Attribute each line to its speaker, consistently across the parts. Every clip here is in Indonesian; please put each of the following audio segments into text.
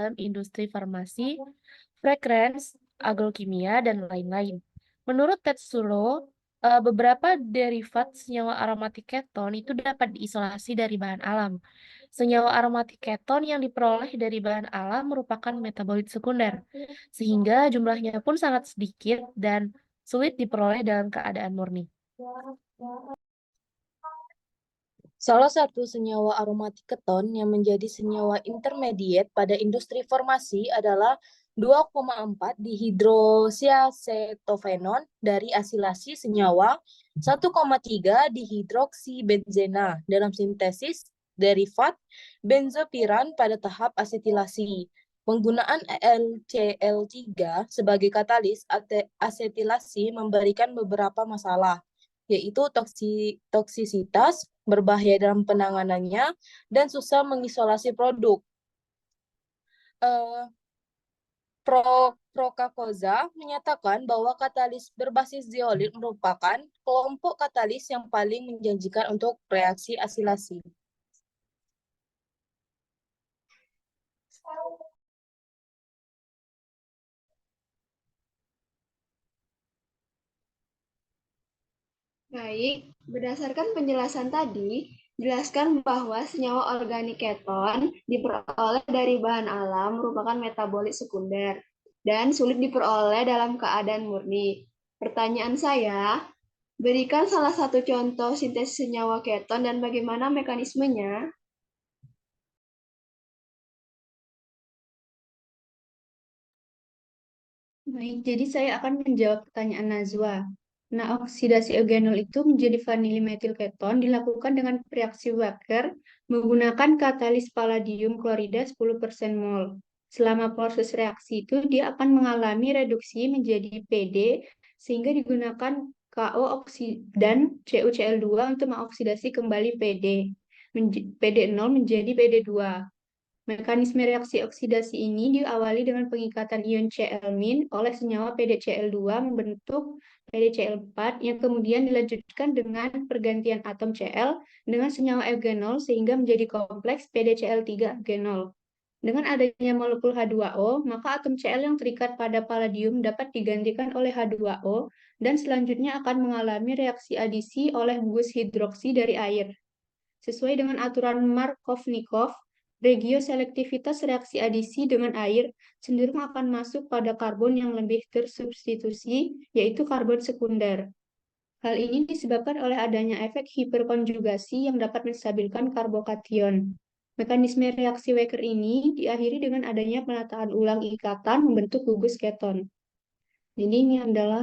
Speaker 1: dalam industri farmasi, fragrance, agrokimia, dan lain-lain. Menurut Tetsuro, beberapa derivat senyawa aromatik keton itu dapat diisolasi dari bahan alam. Senyawa aromatik keton yang diperoleh dari bahan alam merupakan metabolit sekunder, sehingga jumlahnya pun sangat sedikit dan sulit diperoleh dalam keadaan murni.
Speaker 2: Salah satu senyawa aromatik keton yang menjadi senyawa intermediate pada industri farmasi adalah 2,4 dihidroksiacetofenon dari asilasi senyawa 1,3 dihidroksibenzena dalam sintesis derivat benzopiran pada tahap asetilasi. Penggunaan LCl3 sebagai katalis asetilasi memberikan beberapa masalah, yaitu toksisitas, berbahaya dalam penanganannya, dan susah mengisolasi produk. Prokakoza menyatakan bahwa katalis berbasis zeolit merupakan kelompok katalis yang paling menjanjikan untuk reaksi asilasi.
Speaker 3: Baik, berdasarkan penjelasan tadi, jelaskan bahwa senyawa organik keton diperoleh dari bahan alam merupakan metabolit sekunder dan sulit diperoleh dalam keadaan murni. Pertanyaan saya, berikan salah satu contoh sintesis senyawa keton dan bagaimana mekanismenya.
Speaker 4: Baik, jadi saya akan menjawab pertanyaan Najwa. Nah, oksidasi eugenol itu menjadi vanilimetil keton dilakukan dengan reaksi Wacker menggunakan katalis palladium klorida 10% mol. Selama proses reaksi itu, dia akan mengalami reduksi menjadi PD, sehingga digunakan KO dan CuCl2 untuk mengoksidasi kembali PD. PD0 menjadi PD2. Mekanisme reaksi oksidasi ini diawali dengan pengikatan ion Cl- oleh senyawa PdCl2 membentuk PdCl4 yang kemudian dilanjutkan dengan pergantian atom Cl dengan senyawa eugenol sehingga menjadi kompleks PdCl3 eugenol. Dengan adanya molekul H2O, maka atom Cl yang terikat pada palladium dapat digantikan oleh H2O dan selanjutnya akan mengalami reaksi adisi oleh gugus hidroksi dari air. Sesuai dengan aturan Markov-Nikov, regioselektivitas reaksi adisi dengan air cenderung akan masuk pada karbon yang lebih tersubstitusi, yaitu karbon sekunder. Hal ini disebabkan oleh adanya efek hiperkonjugasi yang dapat menstabilkan karbokation. Mekanisme reaksi Wacker ini diakhiri dengan adanya penataan ulang ikatan membentuk gugus keton. Jadi ini adalah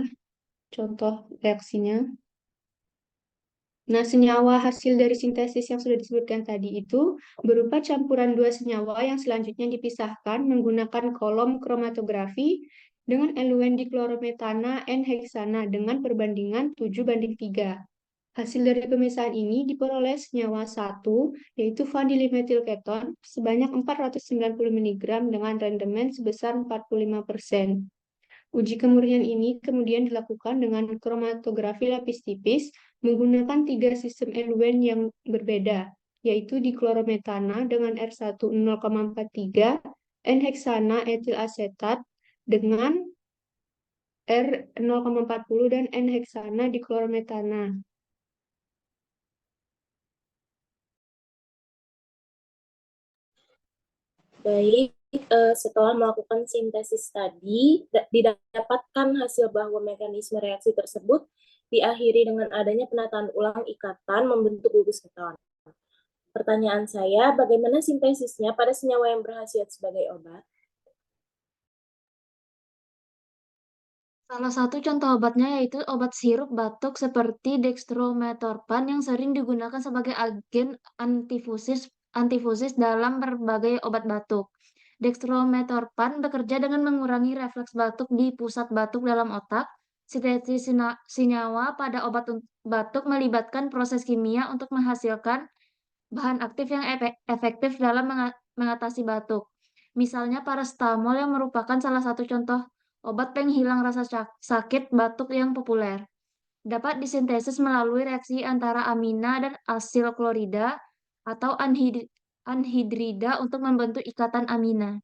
Speaker 4: contoh reaksinya. Nah, senyawa hasil dari sintesis yang sudah disebutkan tadi itu berupa campuran dua senyawa yang selanjutnya dipisahkan menggunakan kolom kromatografi dengan eluen diklorometana N-heksana dengan perbandingan 7:3. Hasil dari pemisahan ini diperoleh senyawa 1, yaitu vanilimetil keton, sebanyak 490 mg dengan rendemen sebesar 45%. Uji kemurnian ini kemudian dilakukan dengan kromatografi lapis tipis menggunakan 3 sistem eluen yang berbeda, yaitu diklorometana dengan R1 0,43, N-heksana etil asetat dengan R 0,40 dan N-heksana diklorometana.
Speaker 2: Baik, setelah melakukan sintesis tadi, didapatkan hasil bahwa mekanisme reaksi tersebut diakhiri dengan adanya penataan ulang ikatan membentuk gugus keton. Pertanyaan saya, bagaimana sintesisnya pada senyawa yang berkhasiat sebagai obat?
Speaker 4: Salah satu contoh obatnya yaitu obat sirup batuk seperti dextrometorphan yang sering digunakan sebagai agen antifusis dalam berbagai obat batuk. Dextrometorphan bekerja dengan mengurangi refleks batuk di pusat batuk dalam otak. Sintesis senyawa pada obat batuk melibatkan proses kimia untuk menghasilkan bahan aktif yang efektif dalam mengatasi batuk. Misalnya paracetamol yang merupakan salah satu contoh obat penghilang rasa sakit batuk yang populer. Dapat disintesis melalui reaksi antara amina dan asil klorida atau anhidrida untuk membentuk ikatan amina.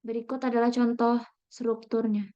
Speaker 5: Berikut adalah contoh strukturnya.